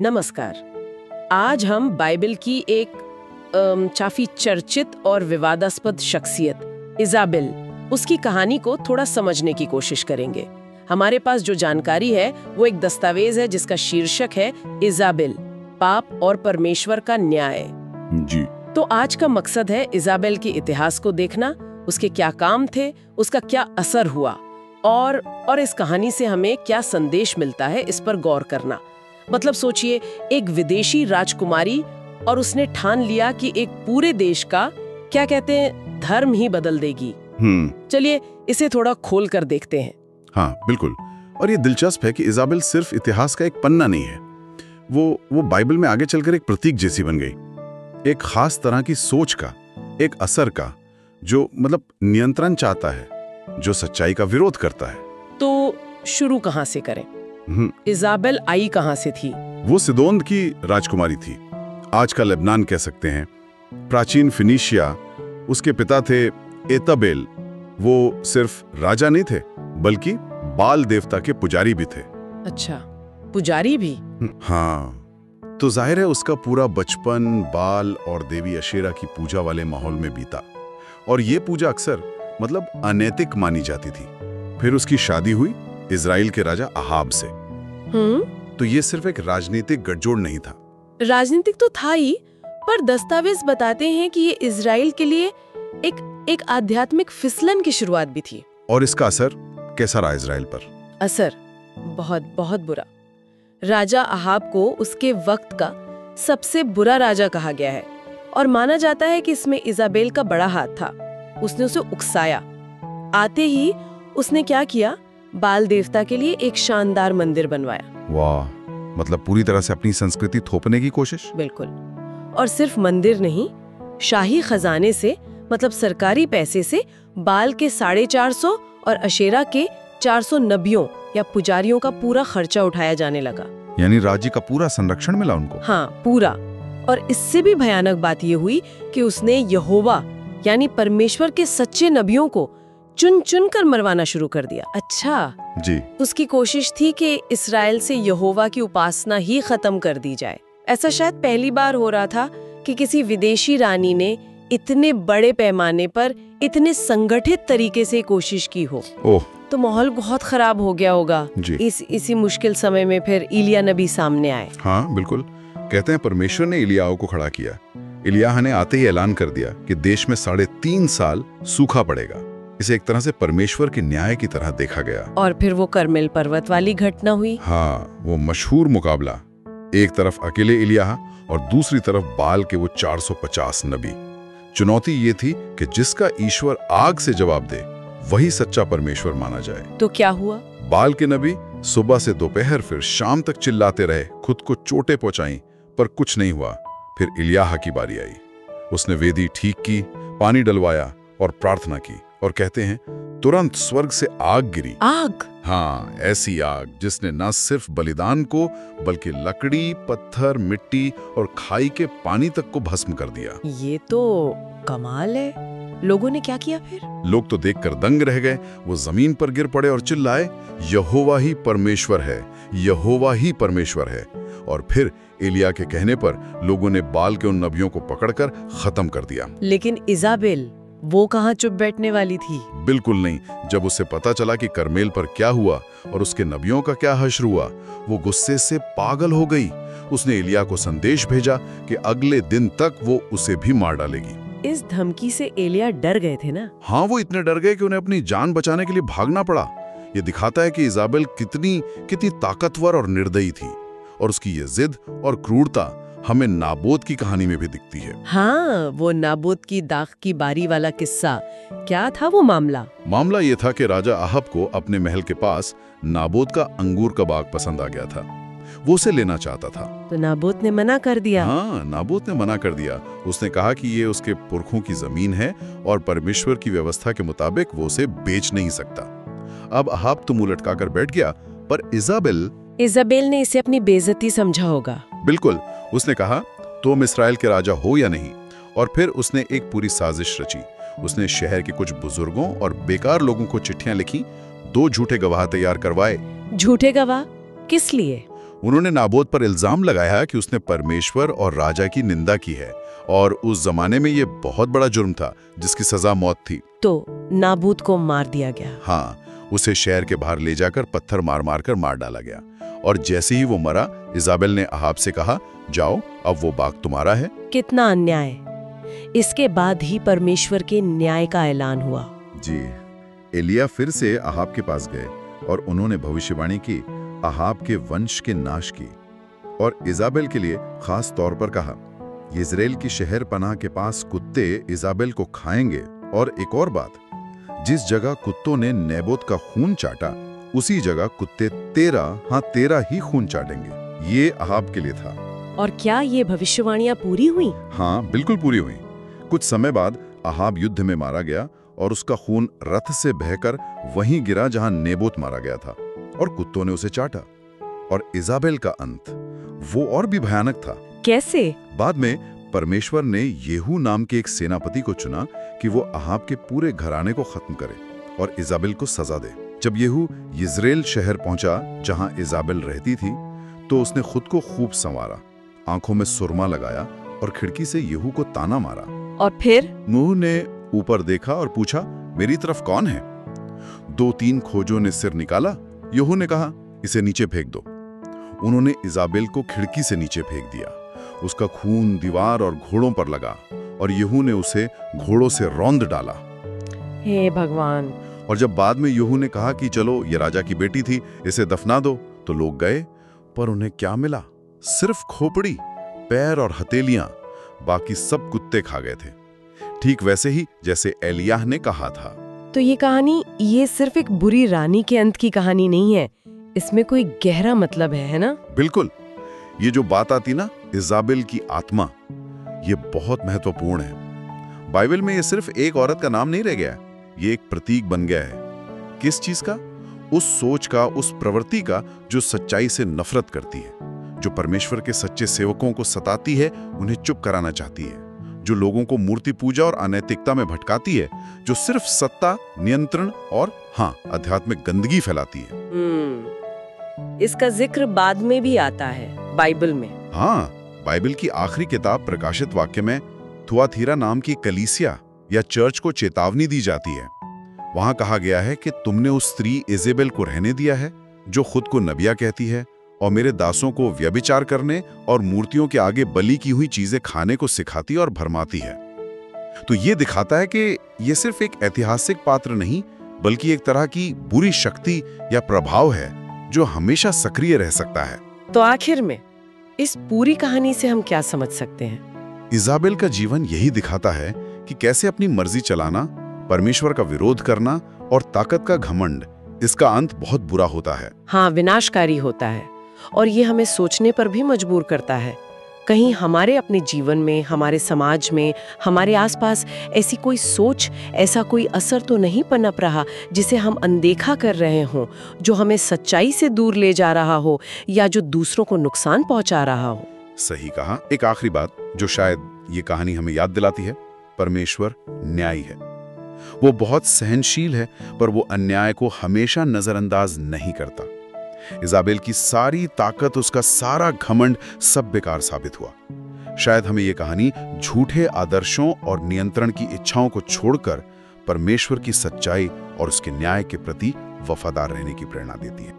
नमस्कार। आज हम बाइबल की एक काफी चर्चित और विवादास्पद शख्सियत इजाबेल, उसकी कहानी को थोड़ा समझने की कोशिश करेंगे। हमारे पास जो जानकारी है वो एक दस्तावेज है जिसका शीर्षक है इजाबेल, पाप और परमेश्वर का न्याय। जी। तो आज का मकसद है इजाबेल के इतिहास को देखना, उसके क्या काम थे, उसका क्या असर हुआ और इस कहानी से हमें क्या संदेश मिलता है, इस पर गौर करना। मतलब सोचिए, एक विदेशी राजकुमारी और उसने ठान लिया कि एक पूरे देश का, क्या कहते हैं, धर्म ही बदल देगी। चलिए इसे थोड़ा खोल कर देखते हैं। हाँ बिल्कुल। और ये दिलचस्प है कि इजाबेल सिर्फ इतिहास का एक पन्ना नहीं है, वो बाइबल में आगे चलकर एक प्रतीक जैसी बन गई, एक खास तरह की सोच का, एक असर का, जो मतलब नियंत्रण चाहता है, जो सच्चाई का विरोध करता है। तो शुरू कहाँ से करें? इजाबेल आई कहाँ से थी? वो सिदोन की राजकुमारी थी, आज का लेबनान कह सकते हैं, प्राचीन फिनीशिया। उसके पिता थे एतबेल। वो सिर्फ राजा नहीं थे बल्कि बाल देवता के पुजारी भी थे। अच्छा, पुजारी भी? हाँ, तो जाहिर है उसका पूरा बचपन बाल और देवी अशेरा की पूजा वाले माहौल में बीता, और ये पूजा अक्सर मतलब अनैतिक मानी जाती थी। फिर उसकी शादी हुई इजराइल के राजा अहाब से। तो ये सिर्फ एक राजनीतिक गठजोड़ नहीं था। राजनीतिक तो था ही, पर दस्तावेज बताते हैं कि ये इजराइल के लिए एक आध्यात्मिक फिसलन की शुरुआत भी थी। और इसका असर कैसा रहा इजराइल पर? असर बहुत बहुत बुरा। राजा अहाब को उसके वक्त का सबसे बुरा राजा कहा गया है, और माना जाता है कि इसमें इजाबेल का बड़ा हाथ था। उसने उसे उकसाया। आते ही उसने क्या किया, बाल देवता के लिए एक शानदार मंदिर बनवाया। वाह, मतलब पूरी तरह से अपनी संस्कृति थोपने की कोशिश। बिल्कुल। और सिर्फ मंदिर नहीं, शाही खजाने से, मतलब सरकारी पैसे से बाल के 450 और अशेरा के 400 नबियों या पुजारियों का पूरा खर्चा उठाया जाने लगा। यानी राज्य का पूरा संरक्षण मिला उनको। हाँ, पूरा। और इससे भी भयानक बात यह हुई कि उसने यहोवा यानी परमेश्वर के सच्चे नबियों को चुन चुन कर मरवाना शुरू कर दिया। अच्छा जी। उसकी कोशिश थी कि इस्राएल से यहोवा की उपासना ही खत्म कर दी जाए। ऐसा शायद पहली बार हो रहा था कि किसी विदेशी रानी ने इतने बड़े पैमाने पर, इतने संगठित तरीके से कोशिश की हो। ओह। तो माहौल बहुत खराब हो गया होगा। इसी मुश्किल समय में फिर इलिया नबी सामने आए। हाँ बिल्कुल। कहते हैं परमेश्वर ने इलियाह को खड़ा किया। इलियाह ने आते ही ऐलान कर दिया कि देश में 3.5 साल सूखा पड़ेगा। इसे एक तरह से परमेश्वर के न्याय की तरह देखा गया। और फिर वो करमेल पर्वत वाली घटना हुई। हाँ, वो मशहूर मुकाबला। एक तरफ अकेले इलियाह और दूसरी तरफ बाल के वो 450 नबी। चुनौती ये थी कि जिसका ईश्वर आग से जवाब दे वही सच्चा परमेश्वर माना जाए। तो क्या हुआ? बाल के नबी सुबह से दोपहर फिर शाम तक चिल्लाते रहे, खुद को चोटें पहुंचाई, पर कुछ नहीं हुआ। फिर इलियाह की बारी आई। उसने वेदी ठीक की, पानी डलवाया और प्रार्थना की, और कहते हैं तुरंत स्वर्ग से आग गिरी। आग? हाँ, ऐसी आग जिसने न सिर्फ बलिदान को बल्कि लकड़ी, पत्थर, मिट्टी और खाई के पानी तक को भस्म कर दिया। ये तो कमाल है। लोगों ने क्या किया फिर? लोग तो देखकर दंग रह गए। वो जमीन पर गिर पड़े और चिल्लाए, यहोवा ही परमेश्वर है, यहोवा ही परमेश्वर है। और फिर एलिया के कहने पर लोगों ने बाल के उन नबियों को पकड़कर खत्म कर दिया। लेकिन इजाबेल, वो कहाँ चुप बैठने वाली थी? बिल्कुल नहीं। जब उसे पता चला कि करमेल पर क्या हुआ और उसके नबियों का क्या हश्र हुआ, वो गुस्से से पागल हो गई। उसने एलिया को संदेश भेजा कि अगले दिन तक वो उसे भी मार डालेगी। इस धमकी से एलिया डर गए थे ना? हाँ, वो इतने डर गए कि उन्हें अपनी जान बचाने के लिए भागना पड़ा। ये दिखाता है कि इजाबेल कितनी ताकतवर और निर्दयी थी, और उसकी ये जिद और क्रूरता हमें नाबोत की कहानी में भी दिखती है। हाँ, वो नाबोत की दाख की बारी वाला किस्सा, क्या था वो मामला ये था कि राजा अहाब को अपने महल के पास नाबोत का अंगूर का बाग पसंद आ गया था। वो उसे लेना चाहता था। तो नाबोत ने मना कर दिया? हाँ, नाबोत ने मना कर दिया। उसने कहा कि ये उसके पुरखों की जमीन है और परमेश्वर की व्यवस्था के मुताबिक वो उसे बेच नहीं सकता। अब अहाब तो मुंह लटकाकर बैठ गया, पर इजाबेल ने इसे अपनी बेइज्जती समझा होगा। बिल्कुल। उसने कहा, तुम इस्राएल के राजा हो या नहीं? और फिर उसने एक पूरी साजिश रची। उसने शहर के कुछ बुजुर्गों और बेकार लोगों को चिट्ठियां लिखी, 2 झूठे गवाह तैयार करवाए। झूठे गवाह? किस लिए? उन्होंने नाबोत पर इल्जाम लगाया कि उसने परमेश्वर और राजा की निंदा की है, और उस जमाने में ये बहुत बड़ा जुर्म था जिसकी सजा मौत थी। तो नाबूत को मार दिया गया। हाँ, उसे शहर के बाहर ले जाकर पत्थर मार मार कर मार डाला गया। और जैसे ही वो मरा, इजाबेल ने अहाब से कहा, जाओ, अब वो बाग तुम्हारा है। कितना अन्याय। इसके बाद ही परमेश्वर के न्याय का ऐलान हुआ। जी, एलिया फिर से अहाब के पास गए और उन्होंने भविष्यवाणी की, अहाब के वंश के नाश की, और इजाबेल के लिए खास तौर पर कहा, इज़राइल की शहर पनाह के पास कुत्ते इजाबेल को खाएंगे। और एक और बात, जिस जगह कुत्तों ने नेबोत का खून चाटा, उसी जगह कुत्ते तेरा ही खून चाटेंगे। ये अहाब के लिए था। और क्या ये भविष्यवाणियां पूरी हुई? हाँ, बिल्कुल पूरी हुई। कुछ समय बाद अहाब युद्ध में मारा गया और उसका खून रथ से बहकर वहीं गिरा जहां नेबोत मारा गया था, और कुत्तों ने उसे चाटा। और इजाबेल का अंत वो और भी भयानक था। कैसे? बाद में परमेश्वर ने येहू नाम के एक सेनापति को चुना कि वो अहाब के पूरे घराने को खत्म करे और इजाबेल को सजा दे। जब येहू यिज्रेल शहर पहुंचा जहां इजाबेल रहती थी, तो उसने खुद को खूब संवारा, आंखों में सुरमा लगाया और खिड़की से येहू को ताना मारा। और फिर नूह ने ऊपर देखा और पूछा, मेरी तरफ कौन है? 2-3 खोजों ने सिर निकाला। येहू ने कहा, इसे नीचे फेंक दो। उन्होंने इजाबेल को खिड़की से नीचे फेंक दिया। उसका खून दीवार और घोड़ों पर लगा और येहू ने उसे घोड़ों से रौंद डाला। हे भगवान। और जब बाद में येहू ने कहा कि चलो, ये राजा की बेटी थी, इसे दफना दो, तो लोग गए, पर उन्हें क्या मिला? सिर्फ खोपड़ी, पैर और हथेलियां। बाकी सब कुत्ते खा गए थे, ठीक वैसे ही जैसे एलियाह ने कहा था। तो ये कहानी, ये सिर्फ एक बुरी रानी के अंत की कहानी नहीं है, इसमें कोई गहरा मतलब है ना? बिल्कुल। ये जो बात आती ना, इजाबेल की आत्मा, ये बहुत महत्वपूर्ण है। बाइबल में ये सिर्फ एक औरत का नाम नहीं रह गया, ये एक प्रतीक बन गया है। किस चीज का? उस सोच का, उस प्रवृत्ति का जो सच्चाई से नफरत करती है, जो परमेश्वर के सच्चे सेवकों को सताती है, उन्हें चुप कराना चाहती है, जो लोगों को मूर्ति पूजा और अनैतिकता में भटकाती है, जो सिर्फ सत्ता, नियंत्रण और आध्यात्मिक गंदगी फैलाती है। इसका जिक्र बाद में भी आता है बाइबल में। हाँ, बाइबल की आखिरी किताब प्रकाशित वाक्य में थुआतीरा नाम की कलीसिया या चर्च को चेतावनी दी जाती है। वहां कहा गया है कि तुमने उस स्त्री इजेबेल को रहने दिया है, जो खुद को नबिया कहती है और मेरे दासों को व्यभिचार करने और मूर्तियों के आगे बलि की हुई चीजें खाने को सिखाती और भरमाती है। तो ये दिखाता है कि ये सिर्फ एक ऐतिहासिक पात्र नहीं, बल्कि एक तरह की बुरी शक्ति या प्रभाव है जो हमेशा सक्रिय रह सकता है। तो आखिर में इस पूरी कहानी से हम क्या समझ सकते हैं? इजाबेल का जीवन यही दिखाता है कि कैसे अपनी मर्जी चलाना, परमेश्वर का विरोध करना और ताकत का घमंड, इसका अंत बहुत बुरा होता है। हाँ, विनाशकारी होता है। और ये हमें सोचने पर भी मजबूर करता है, कहीं हमारे अपने जीवन में, हमारे समाज में, हमारे आसपास ऐसी कोई सोच, ऐसा कोई असर तो नहीं पनप रहा जिसे हम अनदेखा कर रहे हों, जो हमें सच्चाई से दूर ले जा रहा हो या जो दूसरों को नुकसान पहुंचा रहा हो। सही कहा। एक आखिरी बात जो शायद ये कहानी हमें याद दिलाती है, परमेश्वर न्यायी है। वो बहुत सहनशील है, पर वो अन्याय को हमेशा नजरअंदाज नहीं करता। इजाबेल की सारी ताकत, उसका सारा घमंड, सब बेकार साबित हुआ। शायद हमें ये कहानी झूठे आदर्शों और नियंत्रण की इच्छाओं को छोड़कर परमेश्वर की सच्चाई और उसके न्याय के प्रति वफादार रहने की प्रेरणा देती है।